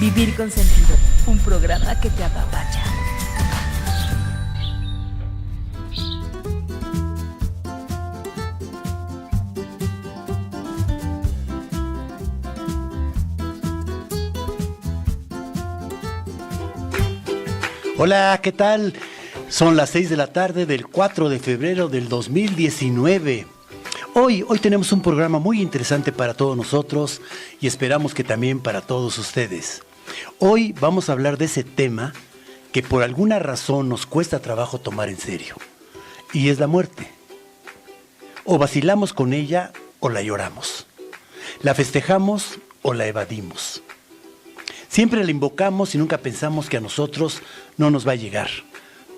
Vivir con sentido, un programa que te apapacha. Hola, ¿qué tal? Son las 6 de la tarde del 4 de febrero del 2019. Hoy tenemos un programa muy interesante para todos nosotros y esperamos que también para todos ustedes. Hoy vamos a hablar de ese tema que por alguna razón nos cuesta trabajo tomar en serio, y es la muerte. O vacilamos con ella o la lloramos. La festejamos o la evadimos. Siempre la invocamos y nunca pensamos que a nosotros no nos va a llegar.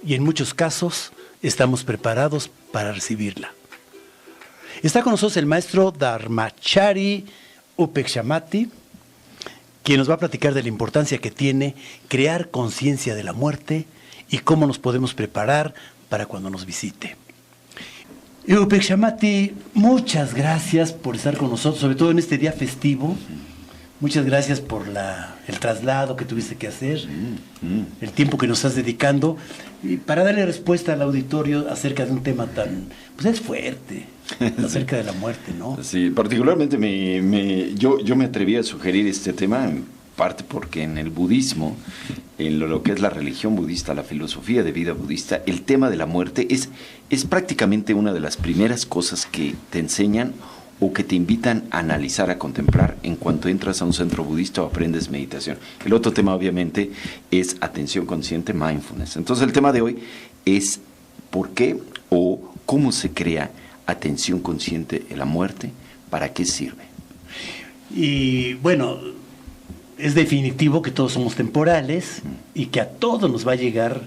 Y en muchos casos estamos preparados para recibirla. Está con nosotros el maestro Dharmachari Upekshamati, quien nos va a platicar de la importancia que tiene crear conciencia de la muerte y cómo nos podemos preparar para cuando nos visite. Upekshamati, muchas gracias por estar con nosotros, sobre todo en este día festivo. Muchas gracias por el traslado que tuviste que hacer, el tiempo que nos estás dedicando, y para darle respuesta al auditorio acerca de un tema tan, pues es fuerte, acerca de la muerte, ¿no? Sí, particularmente yo me atreví a sugerir este tema, en parte porque en el budismo, en lo que es la religión budista, la filosofía de vida budista, el tema de la muerte es prácticamente una de las primeras cosas que te enseñan o que te invitan a analizar, a contemplar en cuanto entras a un centro budista o aprendes meditación. El otro tema, obviamente, es atención consciente, mindfulness. Entonces, el tema de hoy es por qué o cómo se crea atención consciente en la muerte, para qué sirve. Y bueno, es definitivo que todos somos temporales y que a todos nos va a llegar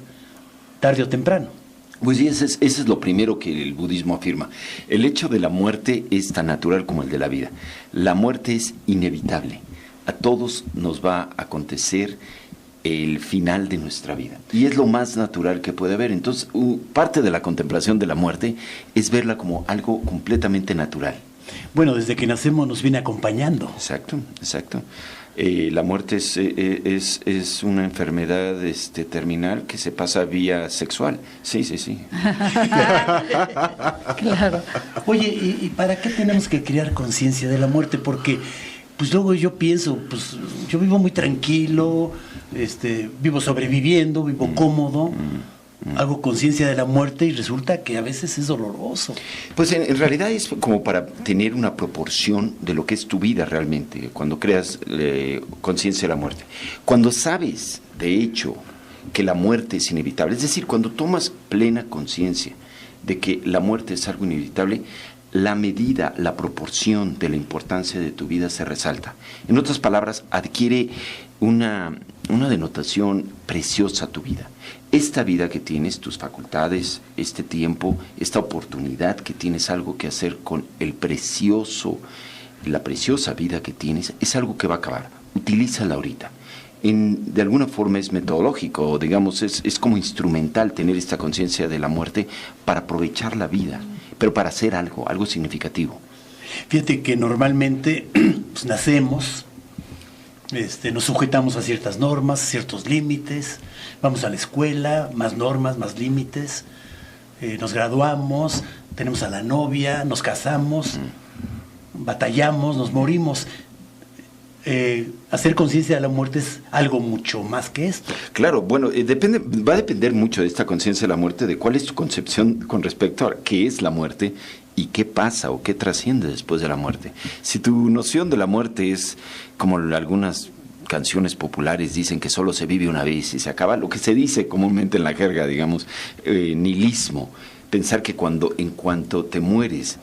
tarde o temprano. Pues sí, ese es lo primero que el budismo afirma. El hecho de la muerte es tan natural como el de la vida. La muerte es inevitable. A todos nos va a acontecer el final de nuestra vida. Y es lo más natural que puede haber. Entonces, parte de la contemplación de la muerte es verla como algo completamente natural. Bueno, desde que nacemos nos viene acompañando. Exacto. La muerte es una enfermedad terminal que se pasa vía sexual. Sí. Claro. Oye, ¿y para qué tenemos que crear conciencia de la muerte? Porque, pues luego yo pienso, pues yo vivo muy tranquilo, vivo sobreviviendo, vivo cómodo, hago conciencia de la muerte y resulta que a veces es doloroso. Pues en realidad es como para tener una proporción de lo que es tu vida realmente, cuando creas conciencia de la muerte. Cuando sabes, de hecho, que la muerte es inevitable, es decir, cuando tomas plena conciencia de que la muerte es algo inevitable, la medida, la proporción de la importancia de tu vida se resalta. En otras palabras, adquiere una denotación preciosa a tu vida. Esta vida que tienes, tus facultades, este tiempo, esta oportunidad que tienes algo que hacer con la preciosa vida que tienes, es algo que va a acabar. Utilízala ahorita. De alguna forma es metodológico, digamos, es como instrumental tener esta conciencia de la muerte para aprovechar la vida, pero para hacer algo significativo. Fíjate que normalmente pues, nacemos, nos sujetamos a ciertas normas, a ciertos límites, vamos a la escuela, más normas, más límites, nos graduamos, tenemos a la novia, nos casamos, batallamos, nos morimos. Hacer conciencia de la muerte es algo mucho más que esto. Claro, bueno, va a depender mucho de esta conciencia de la muerte, de cuál es tu concepción con respecto a qué es la muerte y qué pasa o qué trasciende después de la muerte. Si tu noción de la muerte es como algunas canciones populares dicen que solo se vive una vez y se acaba, lo que se dice comúnmente en la jerga, digamos, nihilismo, pensar que en cuanto te mueres,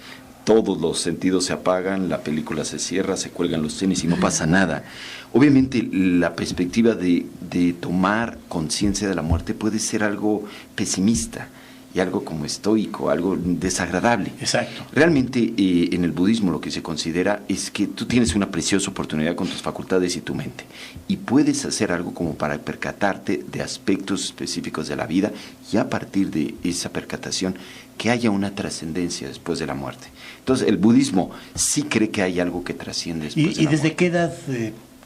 todos los sentidos se apagan, la película se cierra, se cuelgan los tenis y no pasa nada. Obviamente la perspectiva de tomar conciencia de la muerte puede ser algo pesimista y algo como estoico, algo desagradable. Exacto. Realmente en el budismo lo que se considera es que tú tienes una preciosa oportunidad con tus facultades y tu mente y puedes hacer algo como para percatarte de aspectos específicos de la vida y a partir de esa percatación que haya una trascendencia después de la muerte. Entonces el budismo sí cree que hay algo que trasciende después de la muerte. ¿Y desde qué edad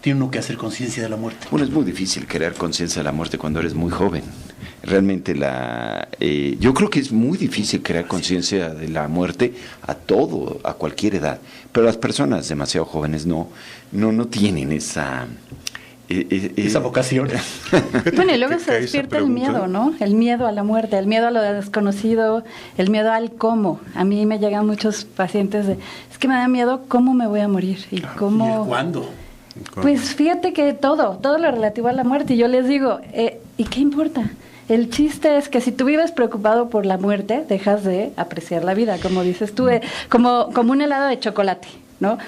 tiene uno que hacer conciencia de la muerte? Bueno, es muy difícil crear conciencia de la muerte cuando eres muy joven. Realmente yo creo que es muy difícil crear conciencia de la muerte a cualquier edad. Pero las personas demasiado jóvenes no tienen esa vocación. Bueno, y luego se despierta el miedo, ¿no? El miedo a la muerte, el miedo a lo desconocido, el miedo al cómo. A mí me llegan muchos pacientes es que me da miedo cómo me voy a morir y cómo... ¿Y el cuándo? Pues fíjate que todo lo relativo a la muerte. Y yo les digo, ¿y qué importa? El chiste es que si tú vives preocupado por la muerte, dejas de apreciar la vida, como dices tú, como un helado de chocolate, ¿no?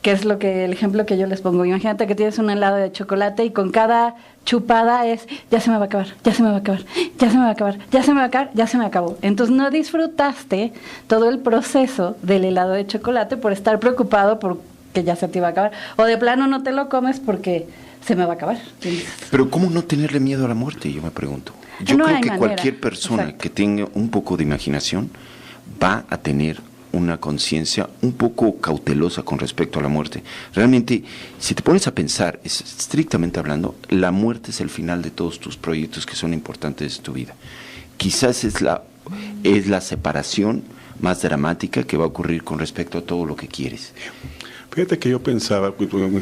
Que es el ejemplo que yo les pongo. Imagínate que tienes un helado de chocolate y con cada chupada ya se me va a acabar, ya se me va a acabar, ya se me va a acabar, ya se me va a acabar, ya se me acabó. Entonces no disfrutaste todo el proceso del helado de chocolate por estar preocupado por que ya se te iba a acabar. O de plano no te lo comes porque se me va a acabar. Pero ¿cómo no tenerle miedo a la muerte? Yo me pregunto. Yo creo que cualquier persona que tenga un poco de imaginación va a tener una conciencia un poco cautelosa con respecto a la muerte. Realmente, si te pones a pensar, estrictamente hablando, la muerte es el final de todos tus proyectos que son importantes de tu vida. Quizás es la separación más dramática que va a ocurrir con respecto a todo lo que quieres. Fíjate que yo pensaba,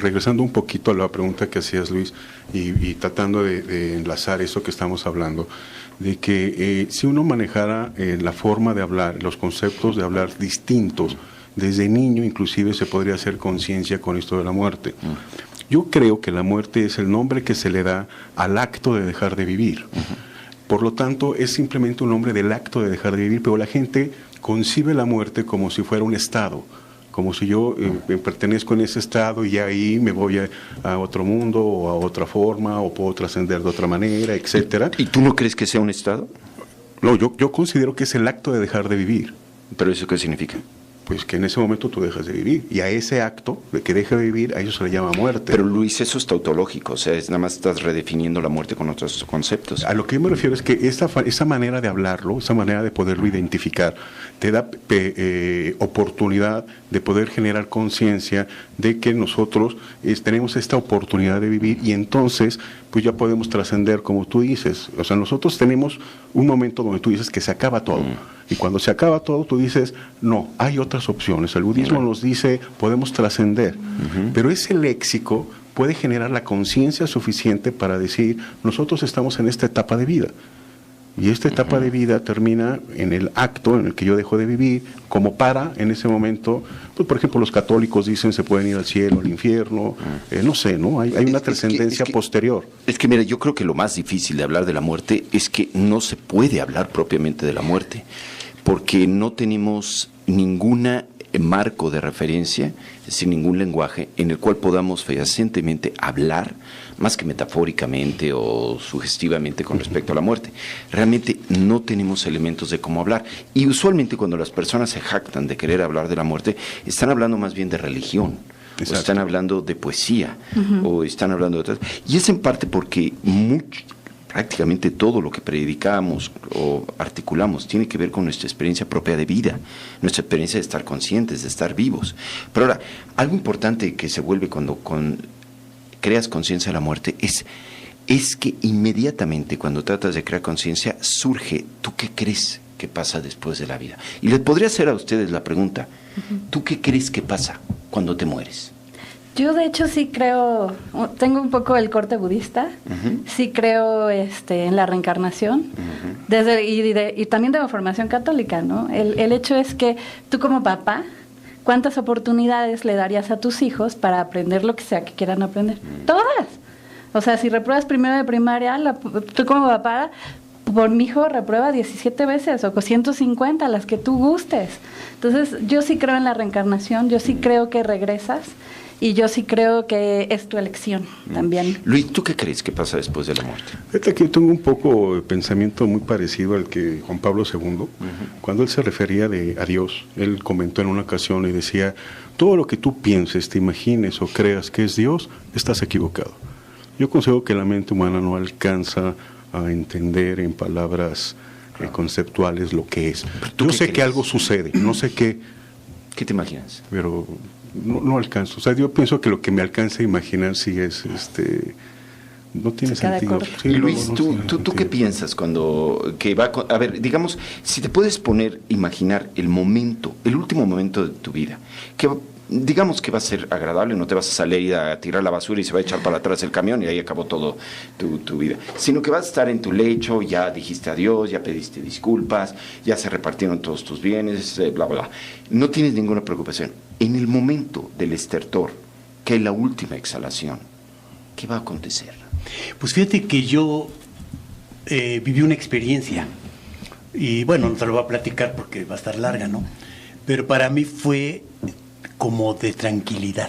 regresando un poquito a la pregunta que hacías, Luis, y tratando de enlazar eso que estamos hablando, de que si uno manejara la forma de hablar, los conceptos de hablar distintos, desde niño inclusive se podría hacer conciencia con esto de la muerte. Yo creo que la muerte es el nombre que se le da al acto de dejar de vivir. Por lo tanto, es simplemente un nombre del acto de dejar de vivir, pero la gente concibe la muerte como si fuera un estado, como si yo pertenezco en ese estado y ahí me voy a otro mundo o a otra forma o puedo trascender de otra manera, etcétera. ¿Y tú no crees que sea un estado? No, yo considero que es el acto de dejar de vivir. ¿Pero eso qué significa? Pues que en ese momento tú dejas de vivir, y a ese acto de que deja de vivir, a eso se le llama muerte. Pero Luis, eso es tautológico, o sea, nada más estás redefiniendo la muerte con otros conceptos. A lo que yo me refiero es que esa manera de hablarlo, esa manera de poderlo identificar, te da oportunidad de poder generar conciencia de que nosotros tenemos esta oportunidad de vivir, y entonces pues ya podemos trascender, como tú dices. O sea, nosotros tenemos un momento donde tú dices que se acaba todo. Y cuando se acaba todo, tú dices, no, hay otras opciones. El budismo nos dice, podemos trascender. Pero ese léxico puede generar la conciencia suficiente para decir, nosotros estamos en esta etapa de vida. Y esta etapa de vida termina en el acto en el que yo dejo de vivir, como para, en ese momento, pues por ejemplo los católicos dicen se pueden ir al cielo, al infierno, no sé, ¿no? Hay una trascendencia posterior. Es que mira, yo creo que lo más difícil de hablar de la muerte es que no se puede hablar propiamente de la muerte, porque no tenemos ningún marco de referencia, es decir, ningún lenguaje en el cual podamos fehacientemente hablar, más que metafóricamente o sugestivamente con respecto a la muerte. Realmente no tenemos elementos de cómo hablar. Y usualmente cuando las personas se jactan de querer hablar de la muerte, están hablando más bien de religión. Exacto. O están hablando de poesía, o están hablando de otras. Y es en parte porque prácticamente todo lo que predicamos o articulamos tiene que ver con nuestra experiencia propia de vida, nuestra experiencia de estar conscientes, de estar vivos. Pero ahora, algo importante que se vuelve cuando creas conciencia de la muerte es que inmediatamente cuando tratas de crear conciencia surge, ¿tú qué crees que pasa después de la vida? Y les podría hacer a ustedes la pregunta, ¿tú qué crees que pasa cuando te mueres? Yo de hecho sí creo, tengo un poco el corte budista, sí creo en la reencarnación, y también tengo formación católica, ¿no? El hecho es que tú como papá, ¿cuántas oportunidades le darías a tus hijos para aprender lo que sea que quieran aprender? Todas. O sea, si repruebas primero de primaria, tú como papá, por mi hijo reprueba 17 veces o 150, las que tú gustes. Entonces, yo sí creo en la reencarnación, yo sí creo que regresas. Y yo sí creo que es tu elección también. Luis, ¿tú qué crees que pasa después de la muerte? Fíjate que yo tengo un poco de pensamiento muy parecido al que Juan Pablo II, cuando él se refería a Dios, él comentó en una ocasión y decía, todo lo que tú pienses, te imagines o creas que es Dios, estás equivocado. Yo considero que la mente humana no alcanza a entender en palabras conceptuales lo que es. Yo sé que algo sucede, no sé qué. ¿Qué te imaginas? Pero no alcanzo. O sea, yo pienso que lo que me alcanza a imaginar sí es, no tiene Se queda sentido. corto. Sí, Luis, no ¿tú tiene qué sentido. piensas cuando a ver, digamos, si te puedes imaginar el momento, el último momento de tu vida, digamos que va a ser agradable, no te vas a salir a tirar la basura y se va a echar para atrás el camión y ahí acabó todo tu vida, sino que vas a estar en tu lecho, ya dijiste adiós, ya pediste disculpas, ya se repartieron todos tus bienes, bla, bla, bla. No tienes ninguna preocupación. En el momento del estertor, que es la última exhalación, ¿qué va a acontecer? Pues fíjate que yo viví una experiencia y bueno, no te lo voy a platicar porque va a estar larga, ¿no? Pero para mí fue como de tranquilidad.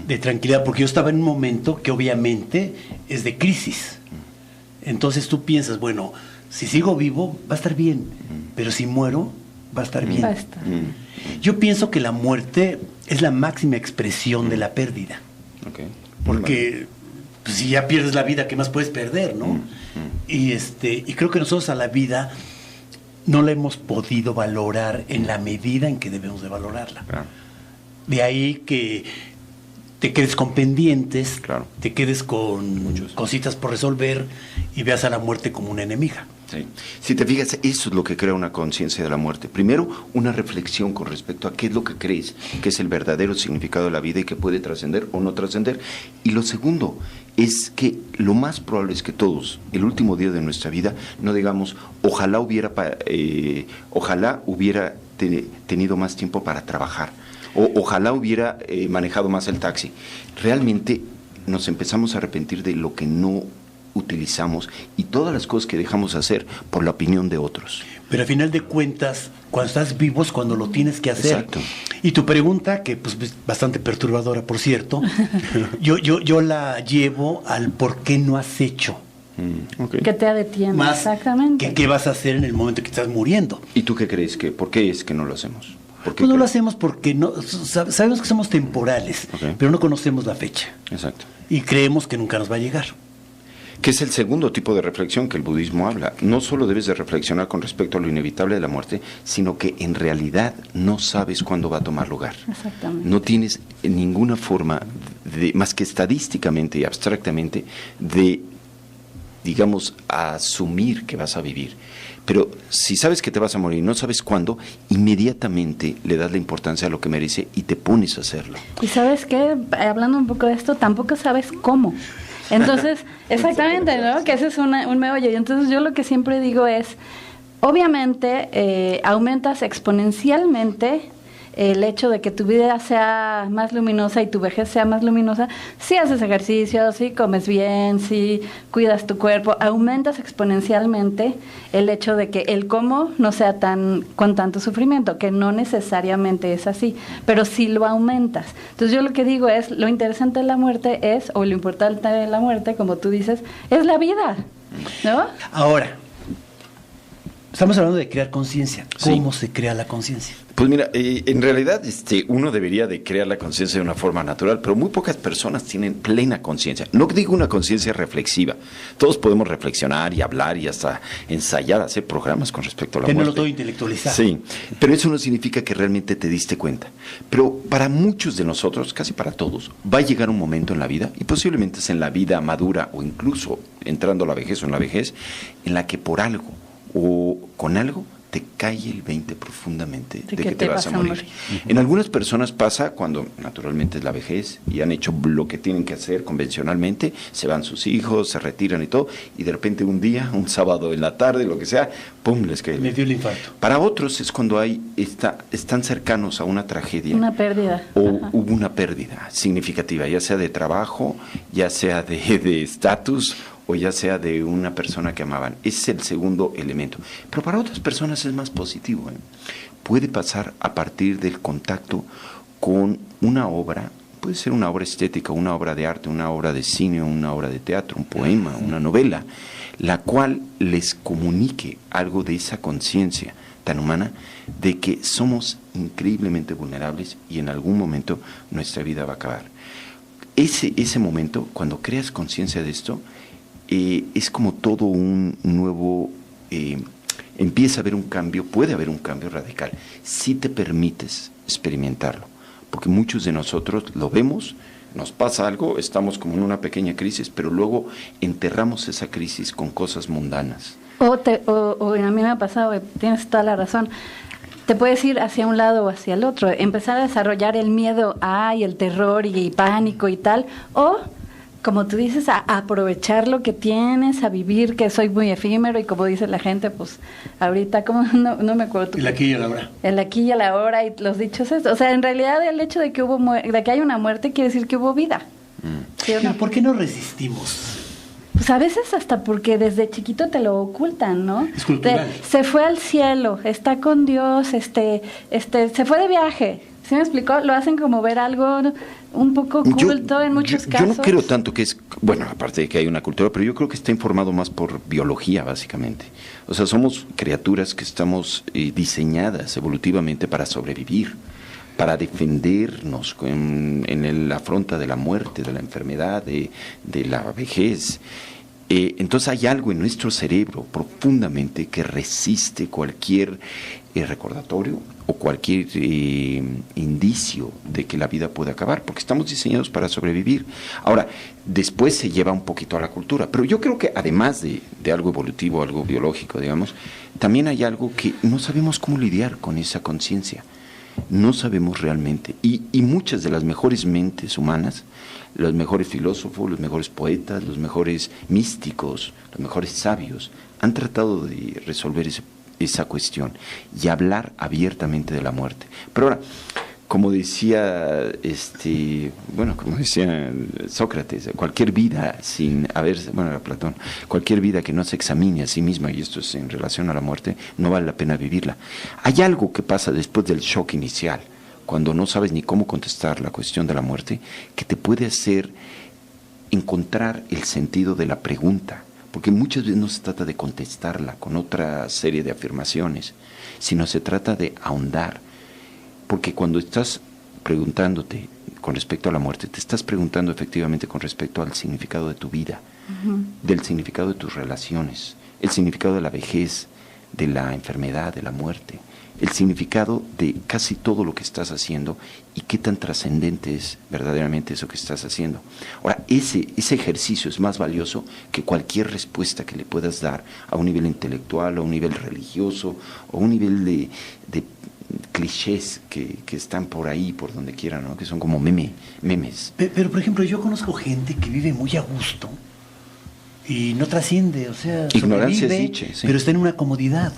De tranquilidad, porque yo estaba en un momento que obviamente es de crisis. Entonces tú piensas, bueno, si sigo vivo va a estar bien, pero si muero va a estar bien. Va a estar. Yo pienso que la muerte es la máxima expresión de la pérdida. Okay. Porque pues, si ya pierdes la vida, ¿qué más puedes perder, no? Y creo que nosotros a la vida no la hemos podido valorar en la medida en que debemos de valorarla. Claro. De ahí que te quedes con pendientes, Claro. te quedes con cositas por resolver y veas a la muerte como una enemiga. Sí. Si te fijas, eso es lo que crea una conciencia de la muerte. Primero, una reflexión con respecto a qué es lo que crees que es el verdadero significado de la vida y que puede trascender o no trascender. Y lo segundo es que lo más probable es que todos, el último día de nuestra vida, no digamos, ojalá hubiera tenido más tiempo para trabajar, o ojalá hubiera manejado más el taxi. Realmente nos empezamos a arrepentir de lo que no utilizamos y todas las cosas que dejamos hacer por la opinión de otros. Pero al final de cuentas, cuando estás vivo es cuando lo tienes que hacer. Exacto. Y tu pregunta, que pues es bastante perturbadora, por cierto, yo la llevo al por qué no has hecho. Okay. Que te detiene, Más exactamente. que qué vas a hacer en el momento que estás muriendo. ¿Y tú qué crees? ¿Por qué es que no lo hacemos? ¿Por qué Pues no lo crees? hacemos porque sabemos que somos temporales, Ok. pero no conocemos la fecha. Exacto. Y creemos que nunca nos va a llegar. Que es el segundo tipo de reflexión que el budismo habla. No solo debes de reflexionar con respecto a lo inevitable de la muerte, sino que en realidad no sabes cuándo va a tomar lugar. Exactamente. No tienes ninguna forma, más que estadísticamente y abstractamente, de, digamos, asumir que vas a vivir. Pero si sabes que te vas a morir y no sabes cuándo, inmediatamente le das la importancia a lo que merece y te pones a hacerlo. Y sabes qué, hablando un poco de esto, tampoco sabes cómo. Entonces, exactamente, ¿no? Que ese es un meollo. Y entonces yo lo que siempre digo es, obviamente, aumentas exponencialmente el hecho de que tu vida sea más luminosa y tu vejez sea más luminosa, si haces ejercicio, si comes bien, si cuidas tu cuerpo, aumentas exponencialmente el hecho de que el cómo no sea con tanto sufrimiento, que no necesariamente es así, pero sí lo aumentas. Entonces yo lo que digo es, lo interesante de la muerte es, o lo importante de la muerte, como tú dices, es la vida, ¿no? Ahora, estamos hablando de crear conciencia. Sí. ¿Cómo se crea la conciencia? Pues mira, en realidad uno debería de crear la conciencia de una forma natural, pero muy pocas personas tienen plena conciencia. No digo una conciencia reflexiva. Todos podemos reflexionar y hablar y hasta ensayar, hacer programas con respecto a la Tenerlo muerte. todo intelectualizado. Sí, pero eso no significa que realmente te diste cuenta. Pero para muchos de nosotros, casi para todos, va a llegar un momento en la vida, y posiblemente es en la vida madura o incluso entrando a la vejez o en la vejez, en la que por algo o con algo te cae el 20 profundamente de que te vas a morir. En algunas personas pasa cuando naturalmente es la vejez y han hecho lo que tienen que hacer convencionalmente, se van sus hijos, se retiran y todo, y de repente un día, un sábado en la tarde, lo que sea, ¡pum!, les cae. Me dio el infarto. Para otros es cuando están cercanos a una tragedia. Una pérdida. O Ajá. hubo una pérdida significativa, ya sea de trabajo, ya sea de estatus, o ya sea de una persona que amaban. Ese es el segundo elemento. Pero para otras personas es más positivo. Puede pasar a partir del contacto con una obra, puede ser una obra estética, una obra de arte, una obra de cine, una obra de teatro, un poema, una novela, la cual les comunique algo de esa conciencia tan humana de que somos increíblemente vulnerables y en algún momento nuestra vida va a acabar. Ese momento, cuando creas conciencia de esto, es como todo un nuevo, empieza a haber un cambio, puede haber un cambio radical, si te permites experimentarlo. porque muchos de nosotros lo vemos, nos pasa algo, estamos como en una pequeña crisis, pero luego enterramos esa crisis con cosas mundanas. O a mí me ha pasado, tienes toda la razón, te puedes ir hacia un lado o hacia el otro, empezar a desarrollar el miedo y el terror y pánico y tal, o como tú dices, a aprovechar lo que tienes, a vivir, que soy muy efímero, y como dice la gente, pues ahorita, como no me acuerdo. El aquí y el ahora. El aquí y el ahora, y los dichos estos. O sea, en realidad el hecho de que de que hay una muerte quiere decir que hubo vida. ¿Sí o no? Pero ¿por qué no resistimos? Pues a veces hasta porque desde chiquito te lo ocultan, ¿no? Es cultural. Se fue al cielo, está con Dios, se fue de viaje. ¿Sí me explicó? Lo hacen como ver algo un poco oculto en muchos casos. Yo no creo tanto que es, bueno, aparte de que hay una cultura, pero yo creo que está informado más por biología, básicamente. O sea, somos criaturas que estamos diseñadas evolutivamente para sobrevivir, para defendernos en la afronta de la muerte, de la enfermedad, de la vejez. Entonces hay algo en nuestro cerebro profundamente que resiste cualquier recordatorio o cualquier indicio de que la vida puede acabar, porque estamos diseñados para sobrevivir. Ahora, después se lleva un poquito a la cultura, pero yo creo que además de algo evolutivo, algo biológico, digamos, también hay algo que no sabemos cómo lidiar con esa conciencia. No sabemos realmente. Y muchas de las mejores mentes humanas, los mejores filósofos, los mejores poetas, los mejores místicos, los mejores sabios, han tratado de resolver esa cuestión y hablar abiertamente de la muerte. Pero ahora, como decía Sócrates, cualquier vida era Platón, cualquier vida que no se examine a sí misma, y esto es en relación a la muerte, no vale la pena vivirla. Hay algo que pasa después del shock inicial, cuando no sabes ni cómo contestar la cuestión de la muerte, que te puede hacer encontrar el sentido de la pregunta, porque muchas veces no se trata de contestarla con otra serie de afirmaciones, sino se trata de ahondar. Porque cuando estás preguntándote con respecto a la muerte, te estás preguntando efectivamente con respecto al significado de tu vida, del significado de tus relaciones, el significado de la vejez, de la enfermedad, de la muerte, el significado de casi todo lo que estás haciendo y qué tan trascendente es verdaderamente eso que estás haciendo. Ahora, ese ejercicio es más valioso que cualquier respuesta que le puedas dar a un nivel intelectual, a un nivel religioso, o a un nivel de clichés que están por ahí, por donde quiera, ¿no? Que son como memes. Pero, por ejemplo, yo conozco gente que vive muy a gusto y no trasciende, o sea, ignorancia es sobrevive, dicha, sí. pero está en una comodidad.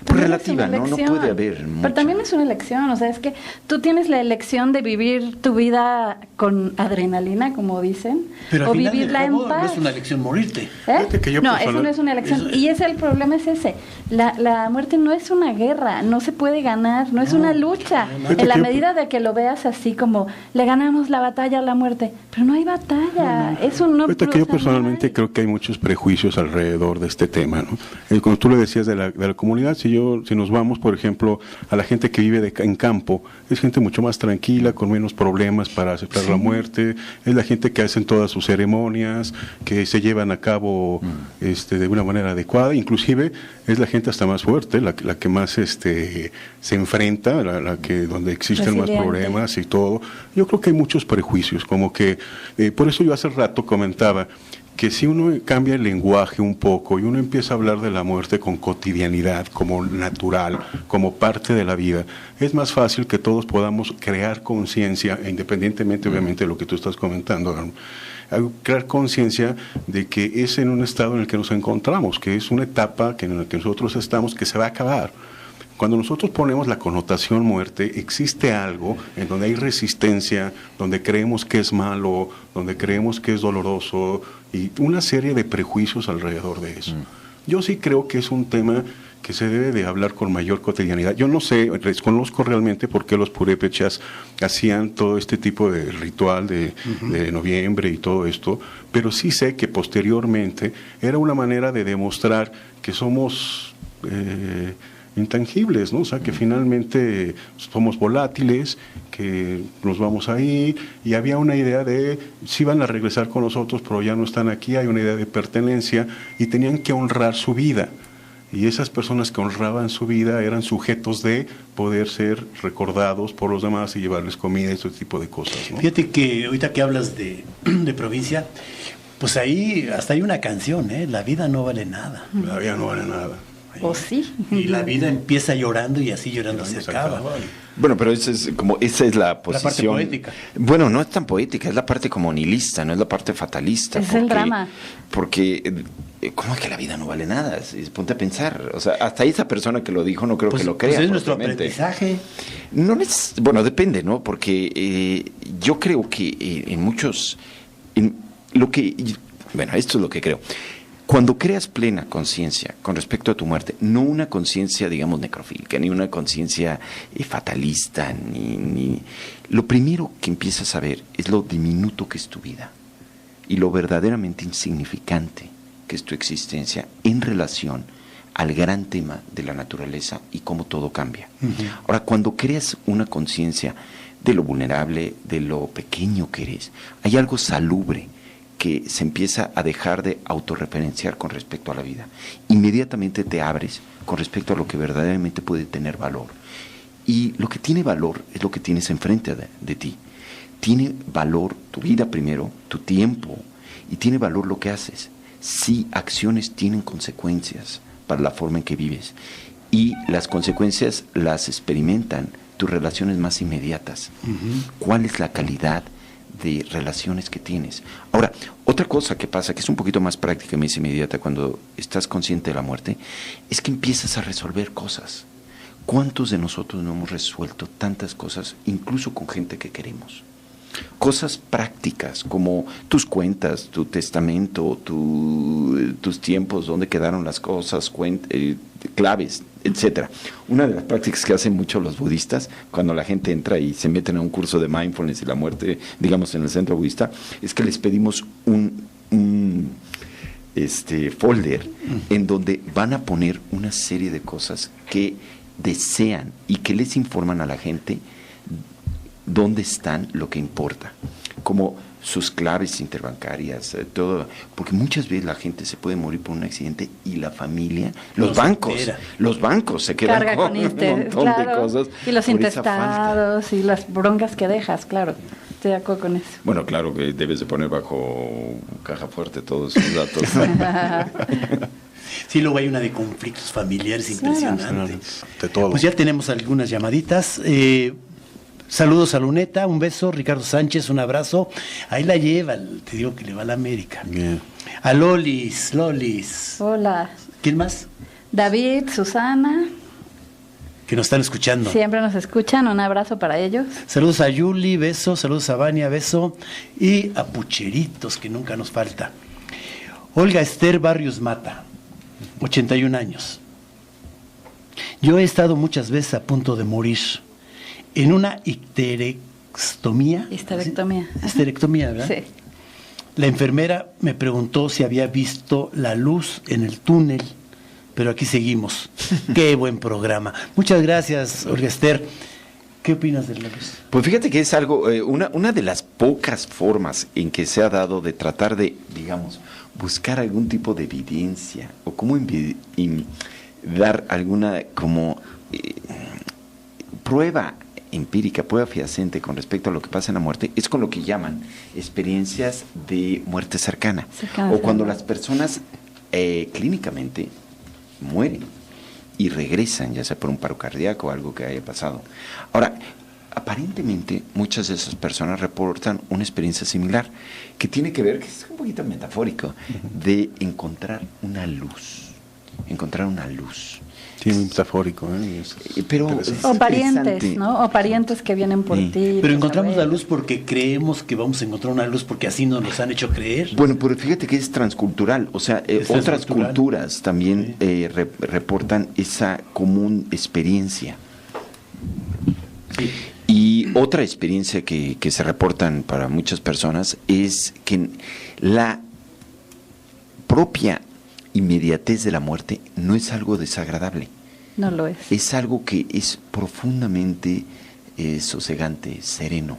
Relativa, ¿no? No puede haber mucho. Pero también es una elección, o sea, es que tú tienes la elección de vivir tu vida con adrenalina, como dicen, Pero o al final vivirla en paz. no es una elección morirte. Fíjate que yo No, eso no es una elección. Y el problema es ese. La muerte no es una guerra, no se puede ganar, no es una lucha. Fíjate En la que medida de que lo veas así como, le ganamos la batalla a la muerte, pero no hay batalla. Eso no. Fíjate que yo personalmente creo que hay muchos prejuicios alrededor de este tema, ¿no? Como tú le decías de la comunidad, si nos vamos, por ejemplo, a la gente que vive en campo, es gente mucho más tranquila, con menos problemas para aceptar la muerte, es la gente que hacen todas sus ceremonias, que se llevan a cabo de una manera adecuada, inclusive es la gente hasta más fuerte, la que más se enfrenta, donde existen más problemas y todo. Yo creo que hay muchos prejuicios, como que, por eso yo hace rato comentaba, que si uno cambia el lenguaje un poco y uno empieza a hablar de la muerte con cotidianidad, como natural, como parte de la vida, es más fácil que todos podamos crear conciencia, independientemente obviamente de lo que tú estás comentando, ¿no? Crear conciencia de que es en un estado en el que nos encontramos, que es una etapa en la que nosotros estamos que se va a acabar. Cuando nosotros ponemos la connotación muerte, existe algo en donde hay resistencia, donde creemos que es malo, donde creemos que es doloroso y una serie de prejuicios alrededor de eso. Yo sí creo que es un tema que se debe de hablar con mayor cotidianidad. Yo no sé, desconozco realmente por qué los purépechas hacían todo este tipo de ritual de noviembre y todo esto, pero sí sé que posteriormente era una manera de demostrar que somos intangibles, ¿no? O sea, que finalmente somos volátiles, que nos vamos a ir, y había una idea de, sí van a regresar con nosotros, pero ya no están aquí, hay una idea de pertenencia, y tenían que honrar su vida. Y esas personas que honraban su vida eran sujetos de poder ser recordados por los demás y llevarles comida y ese tipo de cosas, ¿no? Fíjate que ahorita que hablas de provincia, pues ahí hasta hay una canción, ¿eh? La vida no vale nada. La vida no vale nada. O sí. Y la vida empieza llorando y así llorando se acaba. Bueno, pero esa es la posición. parte poética. Bueno, no es tan poética, es la parte como nihilista, no es la parte fatalista. Es el drama. Porque, ¿cómo es que la vida no vale nada? Ponte a pensar. O sea, hasta esa persona que lo dijo no creo que lo crea. Pues es nuestro propiamente. aprendizaje. No es, bueno, depende, ¿no? Porque yo creo que en muchos, bueno, esto es lo que creo. Cuando creas plena conciencia con respecto a tu muerte, no una conciencia, digamos, necrofílica, ni una conciencia fatalista, ni... Lo primero que empiezas a ver es lo diminuto que es tu vida y lo verdaderamente insignificante que es tu existencia en relación al gran tema de la naturaleza y cómo todo cambia. Ahora, cuando creas una conciencia de lo vulnerable, de lo pequeño que eres, hay algo salubre que se empieza a dejar de autorreferenciar con respecto a la vida. Inmediatamente te abres con respecto a lo que verdaderamente puede tener valor. Y lo que tiene valor es lo que tienes enfrente de ti. Tiene valor tu vida primero, tu tiempo, y tiene valor lo que haces. Sí, acciones tienen consecuencias para la forma en que vives. Y las consecuencias las experimentan tus relaciones más inmediatas. ¿Cuál es la calidad de relaciones que tienes? Ahora, otra cosa que pasa, que es un poquito más práctica y más inmediata cuando estás consciente de la muerte, es que empiezas a resolver cosas. ¿Cuántos de nosotros no hemos resuelto tantas cosas, incluso con gente que queremos? Cosas prácticas como tus cuentas, tu testamento, tus tiempos, dónde quedaron las cosas, claves, etcétera. Una de las prácticas que hacen mucho los budistas, cuando la gente entra y se meten a un curso de mindfulness y la muerte, digamos en el centro budista, es que les pedimos un folder en donde van a poner una serie de cosas que desean y que les informan a la gente dónde están, lo que importa, como sus claves interbancarias, todo, porque muchas veces la gente se puede morir por un accidente y la familia, los bancos se quedan carga con un montón de cosas y los por esa falta. intestados y las broncas que dejas, claro, estoy de acuerdo con eso. Bueno, claro que debes de poner bajo caja fuerte todos esos datos. Sí, luego hay una de conflictos familiares impresionante. De todo. Pues ya tenemos algunas llamaditas. Saludos a Luneta, un beso. Ricardo Sánchez, un abrazo. Ahí la lleva, te digo que le va a la América. Bien. A Lolis. Hola. ¿Quién más? David, Susana, Que nos están escuchando. siempre nos escuchan, un abrazo para ellos. Saludos a Yuli, beso. Saludos a Vania, beso. Y a Pucheritos, que nunca nos falta. Olga Esther Barrios Mata, 81 años. Yo he estado muchas veces a punto de morir en una histerectomía. Histerectomía. Histerectomía, ¿verdad? Sí. La enfermera me preguntó si había visto la luz en el túnel, pero aquí seguimos. Qué buen programa. Muchas gracias, Olga Esther. ¿Qué opinas de la luz? Pues fíjate que es algo, una de las pocas formas en que se ha dado de tratar de, digamos, buscar algún tipo de evidencia o cómo dar alguna como prueba empírica, prueba fehaciente con respecto a lo que pasa en la muerte, es con lo que llaman experiencias de muerte cercana. O cuando las personas clínicamente mueren y regresan, ya sea por un paro cardíaco o algo que haya pasado. Ahora, aparentemente muchas de esas personas reportan una experiencia similar, que tiene que ver, que es un poquito metafórico, de encontrar una luz. Encontrar una luz. Sí, muy metafórico. Pero O parientes, ¿no? O parientes que vienen por ti. Pero encontramos la luz porque creemos que vamos a encontrar una luz porque así nos los han hecho creer. Bueno, pero fíjate que es transcultural, o sea, otras culturas también reportan esa común experiencia. Sí. Y otra experiencia que se reportan para muchas personas es que la propia inmediatez de la muerte no es algo desagradable. No lo es. Es algo que es profundamente sosegante, sereno.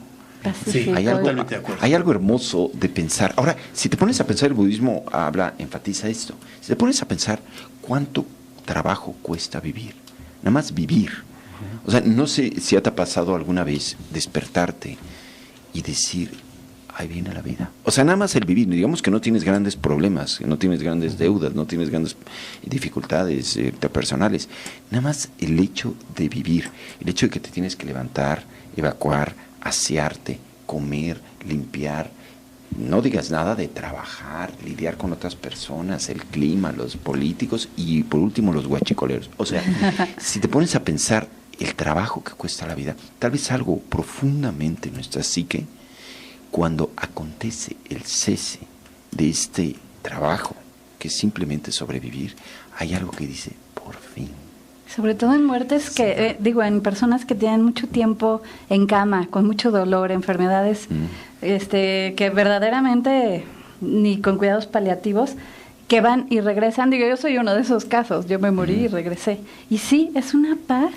Sí, Hay algo, totalmente de acuerdo. hay algo hermoso de pensar. Ahora, si te pones a pensar, el budismo enfatiza esto. Si te pones a pensar cuánto trabajo cuesta vivir? Nada más vivir. O sea, no sé si te ha pasado alguna vez despertarte y decir, ahí viene la vida. O sea, nada más el vivir. Digamos que no tienes grandes problemas, no tienes grandes deudas, no tienes grandes dificultades interpersonales. Nada más el hecho de vivir, el hecho de que te tienes que levantar, evacuar, asearte, comer, limpiar. No digas nada de trabajar, lidiar con otras personas, el clima, los políticos y por último los guachicoleros. O sea, si te pones a pensar el trabajo que cuesta la vida, tal vez algo profundamente en nuestra psique, cuando acontece el cese de este trabajo, que es simplemente sobrevivir, hay algo que dice, por fin. Sobre todo en muertes que, en personas que tienen mucho tiempo en cama, con mucho dolor, enfermedades, que verdaderamente ni con cuidados paliativos, que van y regresan. Digo, yo soy uno de esos casos, yo me morí y regresé. Y sí, es una paz.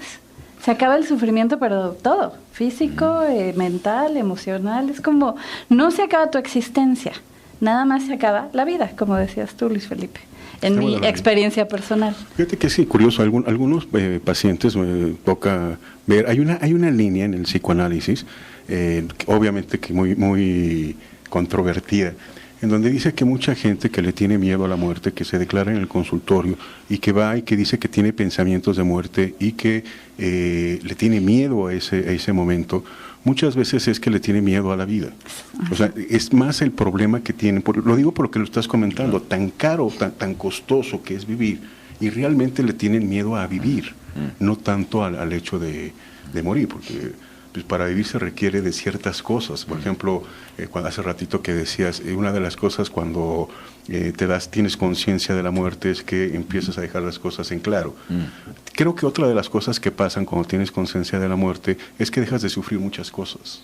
Se acaba el sufrimiento, pero todo, físico, mental, emocional, es como, no se acaba tu existencia, nada más se acaba la vida, como decías tú, Luis Felipe, en mi experiencia personal. Fíjate que sí, curioso, algunos pacientes me toca ver, hay una línea en el psicoanálisis, obviamente que muy controvertida, en donde dice que mucha gente que le tiene miedo a la muerte, que se declara en el consultorio y que va y que dice que tiene pensamientos de muerte y que le tiene miedo a ese momento, muchas veces es que le tiene miedo a la vida. O sea, es más el problema que tiene, lo digo por lo que lo estás comentando, tan caro, tan costoso que es vivir, y realmente le tienen miedo a vivir, no tanto al hecho de morir, porque pues para vivir se requiere de ciertas cosas. Por ejemplo, cuando hace ratito que decías, una de las cosas cuando tienes conciencia de la muerte es que empiezas a dejar las cosas en claro. Creo que otra de las cosas que pasan cuando tienes conciencia de la muerte es que dejas de sufrir muchas cosas.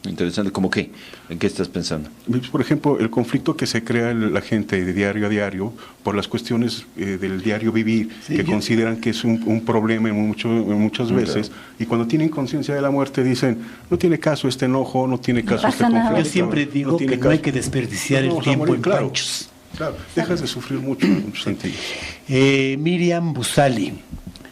Interesante, ¿cómo qué? ¿En qué estás pensando? Por ejemplo, el conflicto que se crea la gente de diario a diario por las cuestiones del diario vivir, que consideran que es un problema muchas veces, y cuando tienen conciencia de la muerte dicen, no tiene caso este enojo, no tiene caso este conflicto. Yo siempre digo que no hay que desperdiciar el tiempo en panchos. Claro, dejas de sufrir mucho en muchos sentidos. Miriam Busali,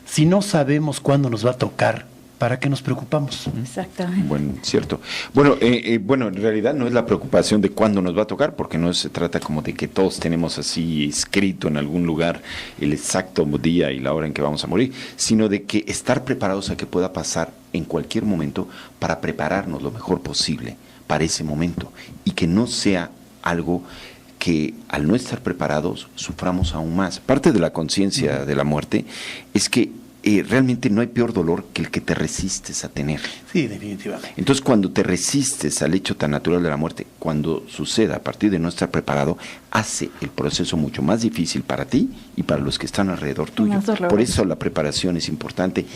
si no sabemos cuándo nos va a tocar, ¿para qué nos preocupamos? Exactamente. Bueno, cierto. Bueno, en realidad no es la preocupación de cuándo nos va a tocar, porque no se trata como de que todos tenemos así escrito en algún lugar el exacto día y la hora en que vamos a morir, sino de que estar preparados a que pueda pasar en cualquier momento para prepararnos lo mejor posible para ese momento y que no sea algo que al no estar preparados suframos aún más. Parte de la conciencia de la muerte es que realmente no hay peor dolor que el que te resistes a tener. Sí, definitivamente. Entonces, cuando te resistes al hecho tan natural de la muerte, cuando suceda a partir de no estar preparado, hace el proceso mucho más difícil para ti y para los que están alrededor tuyo. Por eso la preparación es importante,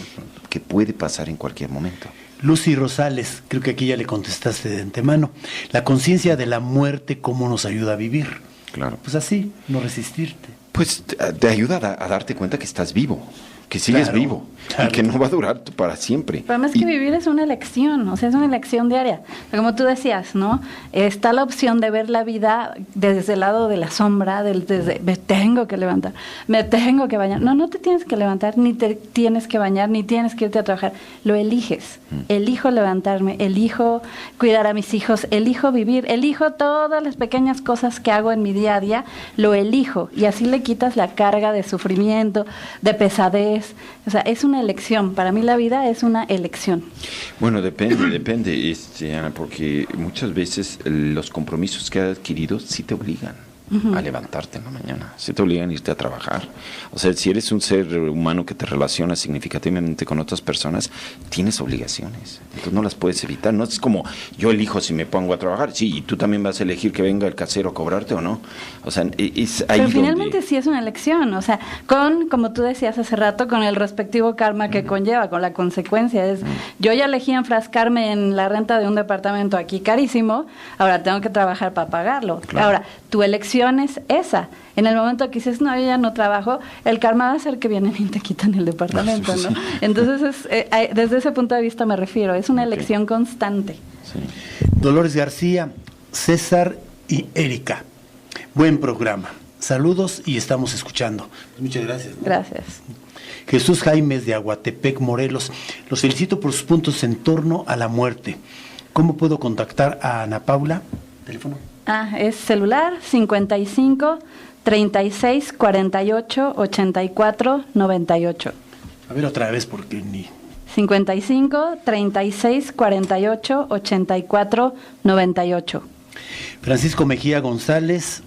que puede pasar en cualquier momento. Lucy Rosales, creo que aquí ya le contestaste de antemano. La conciencia de la muerte, ¿cómo nos ayuda a vivir? Claro. Pues así, no resistirte. Pues te ayuda a darte cuenta que estás vivo, que sigues vivo y que no va a durar para siempre. Pero además que vivir es una elección, o sea, es una elección diaria. Como tú decías, ¿no? Está la opción de ver la vida desde el lado de la sombra, desde me tengo que levantar, me tengo que bañar. No te tienes que levantar, ni te tienes que bañar, ni tienes que irte a trabajar. Lo eliges. Elijo levantarme, elijo cuidar a mis hijos, elijo vivir, elijo todas las pequeñas cosas que hago en mi día a día, lo elijo. Y así le quitas la carga de sufrimiento, de pesadez. O sea, es una elección. Para mí la vida es una elección. Bueno, depende, Ana, porque muchas veces los compromisos que has adquirido sí te obligan a levantarte en la mañana, sí te obligan a irte a trabajar. O sea, si eres un ser humano que te relaciona significativamente con otras personas, tienes obligaciones, entonces no las puedes evitar. No es como yo elijo si me pongo a trabajar, sí, y tú también vas a elegir que venga el casero a cobrarte o no. O sea, es ahí. Pero finalmente sí es una elección, o sea, como tú decías hace rato, con el respectivo karma que conlleva, con la consecuencia. Yo ya elegí enfrascarme en la renta de un departamento aquí carísimo, ahora tengo que trabajar para pagarlo. Claro. Ahora, tu elección es esa. En el momento que dices, no, yo ya no trabajo, el karma va a ser que vienen y te quitan el departamento, ¿no? Entonces, desde ese punto de vista me refiero, es una elección constante. Sí. Dolores García, César y Erika. Buen programa. Saludos y estamos escuchando. Muchas gracias. Gracias. Jesús Jaimes de Aguatepec, Morelos. Los felicito por sus puntos en torno a la muerte. ¿Cómo puedo contactar a Ana Paula? ¿Teléfono? Es celular 55 36 48 84 98. A ver otra vez porque ni... 55 36 48 84 98. Francisco Mejía González,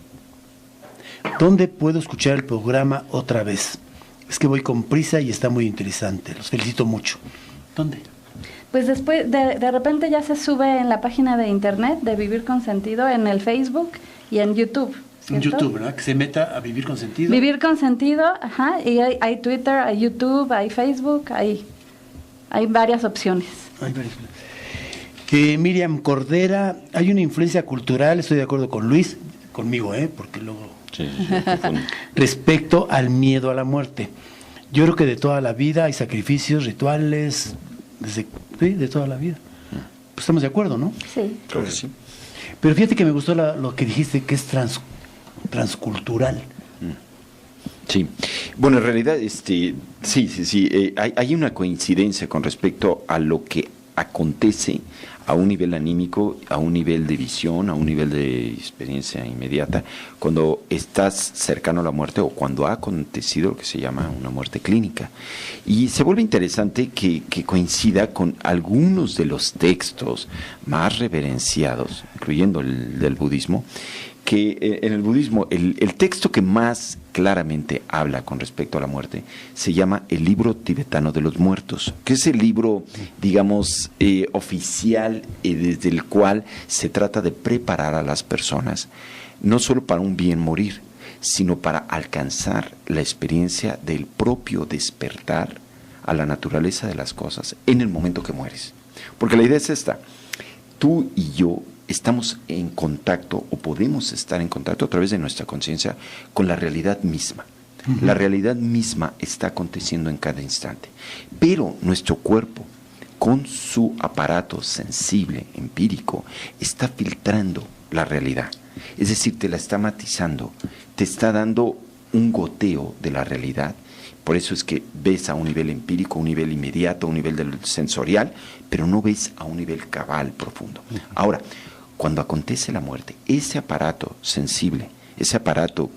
¿dónde puedo escuchar el programa otra vez? Es que voy con prisa y está muy interesante. Los felicito mucho. ¿Dónde? Pues después, de repente ya se sube en la página de internet de Vivir con Sentido, en el Facebook y en YouTube. En ¿cierto? YouTube, ¿verdad? Que se meta a Vivir con Sentido. Vivir con Sentido, ajá, y hay Twitter, hay YouTube, hay Facebook, hay varias opciones. Hay varias. Miriam Cordera, hay una influencia cultural, estoy de acuerdo con Luis, conmigo, porque luego... Sí. Respecto al miedo a la muerte. Yo creo que de toda la vida hay sacrificios, rituales, de toda la vida. Pues estamos de acuerdo, ¿no? Sí. Creo que sí. Pero fíjate que me gustó lo que dijiste, que es transcultural. Sí, bueno, en realidad, sí, hay una coincidencia con respecto a lo que acontece a un nivel anímico, a un nivel de visión, a un nivel de experiencia inmediata, cuando estás cercano a la muerte o cuando ha acontecido lo que se llama una muerte clínica. Y se vuelve interesante que coincida con algunos de los textos más reverenciados, incluyendo el del budismo, que en el budismo el texto que más claramente habla con respecto a la muerte se llama el libro tibetano de los muertos, que es el libro, digamos, oficial desde el cual se trata de preparar a las personas, no solo para un bien morir, sino para alcanzar la experiencia del propio despertar a la naturaleza de las cosas en el momento que mueres. Porque la idea es esta: tú y yo estamos en contacto o podemos estar en contacto a través de nuestra conciencia con la realidad misma. Uh-huh. La realidad misma está aconteciendo en cada instante, pero nuestro cuerpo, con su aparato sensible, empírico, está filtrando la realidad. Es decir, te la está matizando, te está dando un goteo de la realidad. Por eso es que ves a un nivel empírico, un nivel inmediato, un nivel sensorial, pero no ves a un nivel cabal profundo. Ahora, cuando acontece la muerte, ese aparato sensible, ese aparato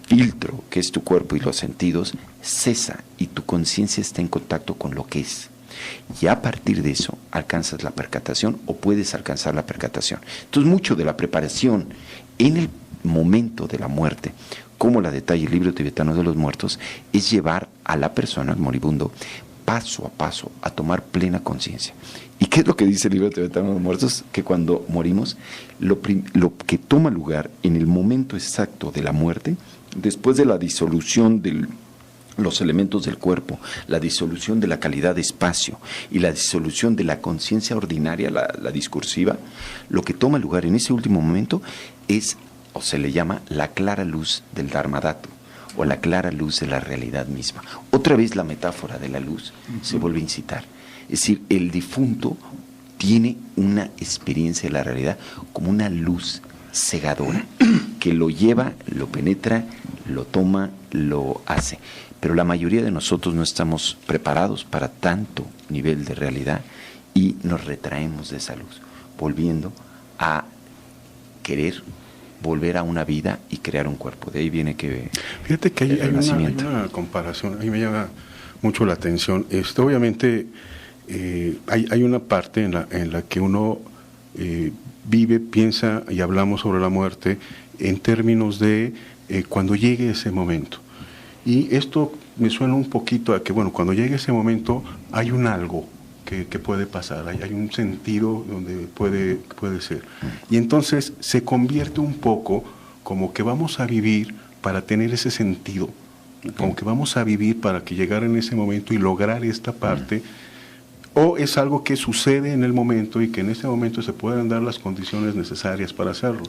filtro que es tu cuerpo y los sentidos, cesa y tu conciencia está en contacto con lo que es. Y a partir de eso alcanzas la percatación o puedes alcanzar la percatación. Entonces, mucho de la preparación en el momento de la muerte, como la detalla el libro tibetano de los muertos, es llevar a la persona, al moribundo, paso a paso, a tomar plena conciencia. ¿Y qué es lo que dice el libro tibetano de los muertos? Que cuando morimos, lo que toma lugar en el momento exacto de la muerte, después de la disolución de los elementos del cuerpo, la disolución de la calidad de espacio y la disolución de la conciencia ordinaria, la discursiva, lo que toma lugar en ese último momento es, o se le llama, la clara luz del Dharmadhatu, o la clara luz de la realidad misma. Otra vez la metáfora de la luz se vuelve a incitar. Es decir, el difunto tiene una experiencia de la realidad como una luz cegadora que lo lleva, lo penetra, lo toma, lo hace. Pero la mayoría de nosotros no estamos preparados para tanto nivel de realidad y nos retraemos de esa luz, volviendo a querer volver a una vida y crear un cuerpo. De ahí viene que... Fíjate que hay una comparación, a mí me llama mucho la atención. Obviamente hay una parte en la que uno vive, piensa y hablamos sobre la muerte en términos de cuando llegue ese momento. Y esto me suena un poquito a que, bueno, cuando llegue ese momento hay un algo que puede pasar, hay un sentido donde puede ser. Y entonces se convierte un poco como que vamos a vivir para tener ese sentido, como que vamos a vivir para que llegar en ese momento y lograr esta parte, o es algo que sucede en el momento y que en ese momento se pueden dar las condiciones necesarias para hacerlo.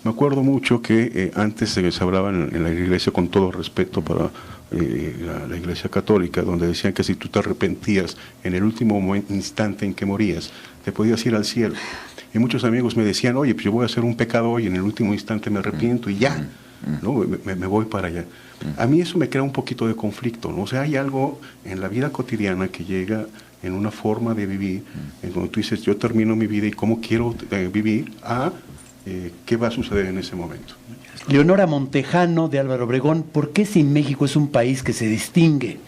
Me acuerdo mucho que antes se hablaba en la iglesia, con todo respeto para la iglesia católica, donde decían que si tú te arrepentías en el último instante en que morías, te podías ir al cielo. Y muchos amigos me decían, oye, pues yo voy a hacer un pecado hoy, en el último instante me arrepiento y ya. ¿no? Me voy para allá. A mí eso me crea un poquito de conflicto, ¿no? O sea, hay algo en la vida cotidiana que llega en una forma de vivir, en donde tú dices, yo termino mi vida y cómo quiero vivir, qué va a suceder en ese momento. Leonora Montejano, de Álvaro Obregón, ¿por qué si México es un país que se distingue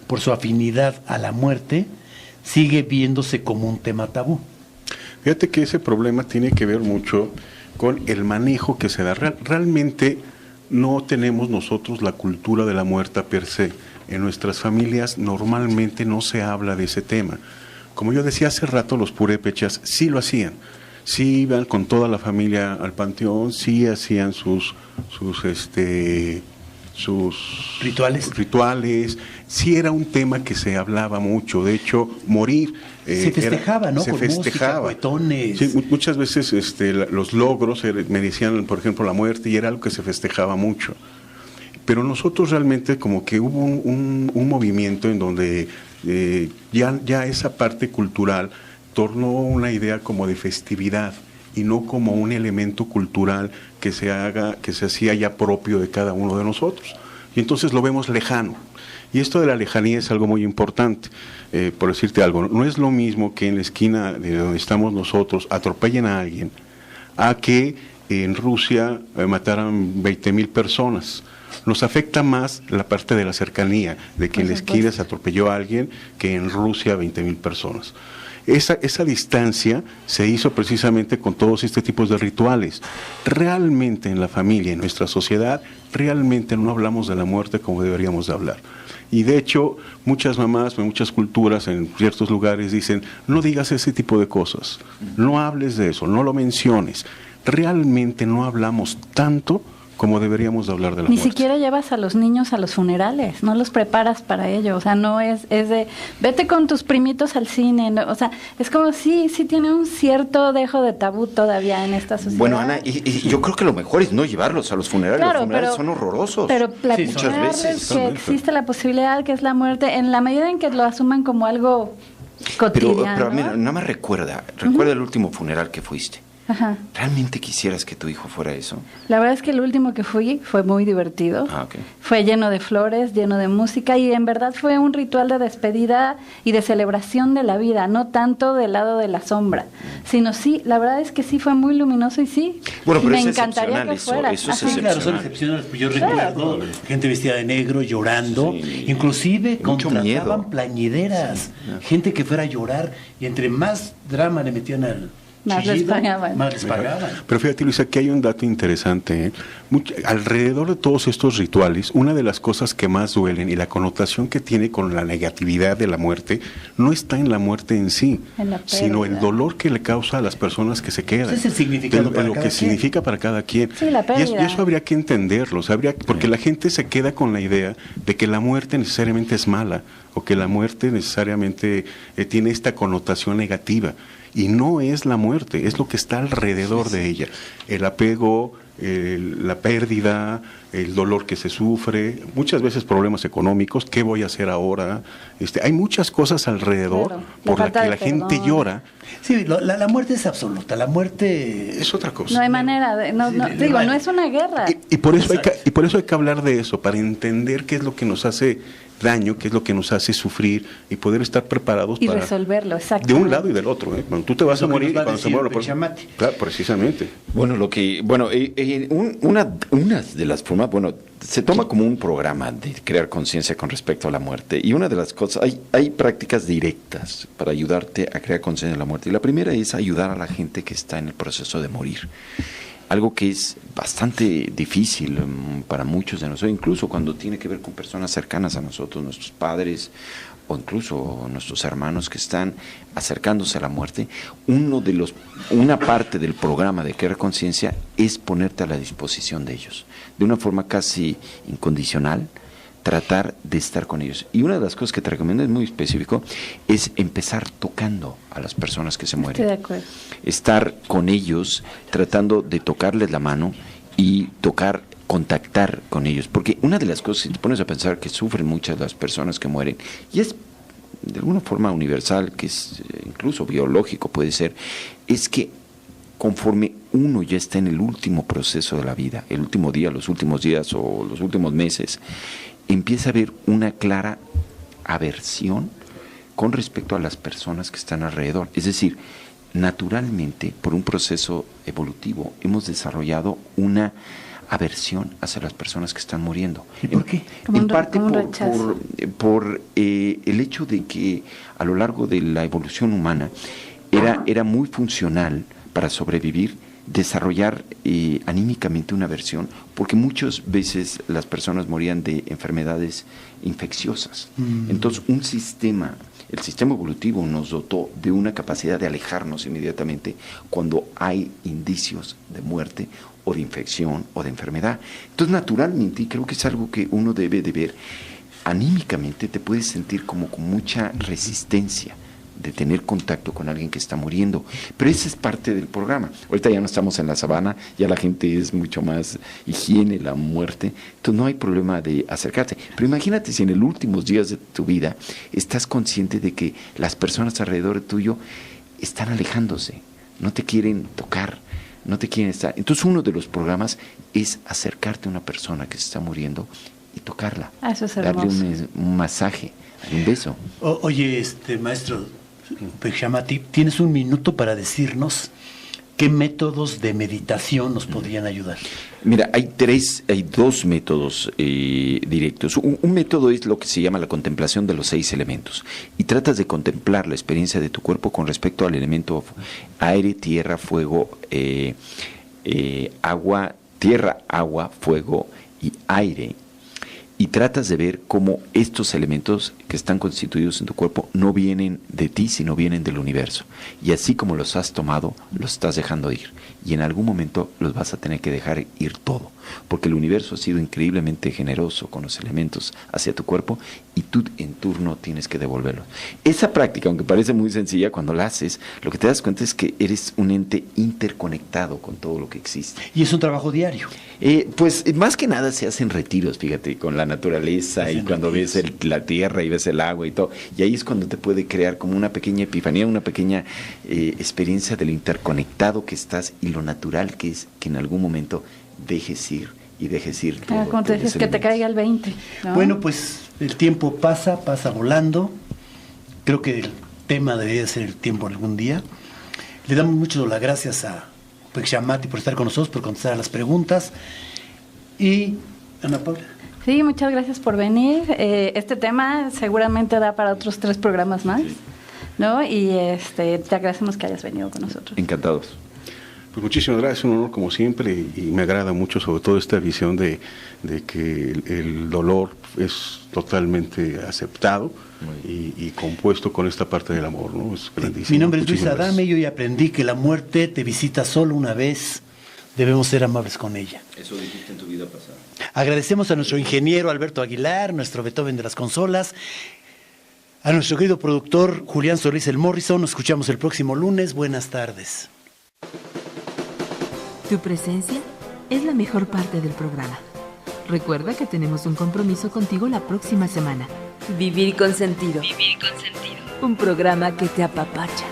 por su afinidad a la muerte, sigue viéndose como un tema tabú? Fíjate que ese problema tiene que ver mucho con el manejo que se da. Realmente no tenemos nosotros la cultura de la muerte per se. En nuestras familias normalmente no se habla de ese tema. Como yo decía hace rato, los purépechas sí lo hacían. Sí iban con toda la familia al panteón, sí hacían sus rituales, sí era un tema que se hablaba mucho. De hecho, morir se festejaba, ¿no? Se con festejaba. Música, cuetones. Sí, muchas veces los logros me decían, por ejemplo, la muerte, y era algo que se festejaba mucho. Pero nosotros realmente como que hubo un movimiento en donde ya esa parte cultural tornó una idea como de festividad y no como un elemento cultural que se hacía ya propio de cada uno de nosotros. Y entonces lo vemos lejano. Y esto de la lejanía es algo muy importante. Por decirte algo, no es lo mismo que en la esquina de donde estamos nosotros atropellen a alguien, a que en Rusia mataran 20,000 personas. Nos afecta más la parte de la cercanía, de que en la esquina se atropelló a alguien, que en Rusia 20,000 personas. Esa distancia se hizo precisamente con todos este tipos de rituales. Realmente en la familia, en nuestra sociedad, realmente no hablamos de la muerte como deberíamos de hablar. Y de hecho, muchas mamás, en muchas culturas, en ciertos lugares dicen, no digas ese tipo de cosas, no hables de eso, no lo menciones. Realmente no hablamos tanto como deberíamos de hablar de la muerte. Ni siquiera llevas a los niños a los funerales, no los preparas para ello, o sea, no es de, vete con tus primitos al cine, no, o sea, es como sí tiene un cierto dejo de tabú todavía en esta sociedad. Bueno, Ana, y yo creo que lo mejor es no llevarlos a los funerales, claro, los funerales son horrorosos. Pero platicarles muchas veces. que existe la posibilidad que es la muerte, en la medida en que lo asuman como algo cotidiano. Pero mira, nada más recuerda el último funeral que fuiste. Ajá. ¿Realmente quisieras que tu hijo fuera eso? La verdad es que el último que fui fue muy divertido. Okay. Fue lleno de flores, lleno de música y en verdad fue un ritual de despedida y de celebración de la vida, no tanto del lado de la sombra, sino sí, la verdad es que sí fue muy luminoso y sí. Bueno, pero me es encantaría que fuera. Eso es Sí, claro, son excepcionales. Yo recuerdo gente vestida de negro llorando, inclusive contrataban plañideras, gente que fuera a llorar y entre más drama le metían al Más les pagaban. Más les pagaban. Pero fíjate, Luisa, aquí hay un dato interesante. Alrededor de todos estos rituales, una de las cosas que más duelen y la connotación que tiene con la negatividad de la muerte, no está en la muerte en sí, sino el dolor que le causa a las personas que se quedan. Ese es el significado para lo cada que quien. significa para cada quien. Sí, la pérdida. Y eso habría que entenderlo, porque la gente se queda con la idea de que la muerte necesariamente es mala, o que la muerte necesariamente tiene esta connotación negativa. Y no es la muerte, es lo que está alrededor de ella. El apego, la pérdida, el dolor que se sufre, muchas veces problemas económicos, ¿qué voy a hacer ahora? Hay muchas cosas alrededor, claro, por la que la gente llora. Sí, la muerte es absoluta, la muerte es otra cosa. No hay manera, no es una guerra. Y por eso hay que hablar de eso, para entender qué es lo que nos hace daño, qué es lo que nos hace sufrir y poder estar preparados y para resolverlo, exacto. De un lado y del otro, Cuando tú te vas a morir y cuando se muere claro, precisamente. Bueno, una de las formas, se toma como un programa de crear conciencia con respecto a la muerte, y una de las cosas, hay prácticas directas para ayudarte a crear conciencia de la muerte, y la primera es ayudar a la gente que está en el proceso de morir. Algo que es bastante difícil para muchos de nosotros, incluso cuando tiene que ver con personas cercanas a nosotros, nuestros padres o incluso nuestros hermanos que están acercándose a la muerte. Una parte del programa de crear conciencia es ponerte a la disposición de ellos, de una forma casi incondicional, tratar de estar con ellos. Y una de las cosas que te recomiendo, es muy específico, es empezar tocando a las personas que se mueren. Estoy de acuerdo. Estar con ellos, tratando de tocarles la mano y contactar con ellos. Porque una de las cosas, si te pones a pensar, que sufren muchas de las personas que mueren, y es de alguna forma universal, que es incluso biológico puede ser, es que conforme uno ya está en el último proceso de la vida, el último día, los últimos días o los últimos meses, empieza a haber una clara aversión con respecto a las personas que están alrededor. Es decir, naturalmente, por un proceso evolutivo, hemos desarrollado una aversión hacia las personas que están muriendo. ¿Y por qué? En parte como un rechazo. por el hecho de que a lo largo de la evolución humana era muy funcional para sobrevivir desarrollar anímicamente una aversión, porque muchas veces las personas morían de enfermedades infecciosas. Entonces el sistema evolutivo nos dotó de una capacidad de alejarnos inmediatamente cuando hay indicios de muerte o de infección o de enfermedad. Entonces naturalmente, y creo que es algo que uno debe de ver, anímicamente te puedes sentir como con mucha resistencia de tener contacto con alguien que está muriendo, pero esa es parte del programa. Ahorita ya no estamos en la sabana, ya la gente es mucho más higiene la muerte, entonces no hay problema de acercarse. Pero imagínate si en los últimos días de tu vida estás consciente de que las personas alrededor tuyo están alejándose, no te quieren tocar, no te quieren estar. Entonces uno de los programas es acercarte a una persona que se está muriendo y tocarla, Eso es hermoso. darle un masaje, un beso. Oye, maestro Pechamati, ¿tienes un minuto para decirnos qué métodos de meditación nos podrían ayudar? Mira, hay dos métodos directos. Un método es lo que se llama la contemplación de los 6 elementos. Y tratas de contemplar la experiencia de tu cuerpo con respecto al elemento aire, tierra, fuego, agua, tierra, agua, fuego y aire. Y tratas de ver cómo estos elementos que están constituidos en tu cuerpo no vienen de ti, sino vienen del universo. Y así como los has tomado, los estás dejando ir. Y en algún momento los vas a tener que dejar ir todo. Porque el universo ha sido increíblemente generoso con los elementos hacia tu cuerpo y tú en turno tienes que devolverlos. Esa práctica, aunque parece muy sencilla, cuando la haces, lo que te das cuenta es que eres un ente interconectado con todo lo que existe. Y es un trabajo diario. Pues más que nada se hacen retiros, fíjate, con la naturaleza y cuando ves la tierra y ves el agua y todo. Y ahí es cuando te puede crear como una pequeña epifanía, una pequeña experiencia de lo interconectado que estás y lo natural que es que en algún momento dejes ir y dejes ir todo. Como te dices, que te caiga el 20. ¿no? Bueno, pues el tiempo pasa volando. Creo que el tema debería ser el tiempo algún día. Le damos mucho las gracias a Pechamati por estar con nosotros, por contestar a las preguntas. Y Ana Paula. Sí, muchas gracias por venir. Este tema seguramente da para otros 3 programas más, ¿no? Y te agradecemos que hayas venido con nosotros. Encantados. Pues muchísimas gracias, un honor como siempre, y me agrada mucho sobre todo esta visión de que el dolor es totalmente aceptado y compuesto con esta parte del amor, ¿no? Es grandísimo. Mi nombre es Luis Muchísimas Adame gracias. y hoy aprendí que la muerte te visita solo una vez. Debemos ser amables con ella. Eso dijiste en tu vida pasada. Agradecemos a nuestro ingeniero Alberto Aguilar, nuestro Beethoven de las consolas, a nuestro querido productor Julián Solís el Morrison. Nos escuchamos el próximo lunes. Buenas tardes. Tu presencia es la mejor parte del programa. Recuerda que tenemos un compromiso contigo la próxima semana. Vivir con sentido. Vivir con sentido. Un programa que te apapacha.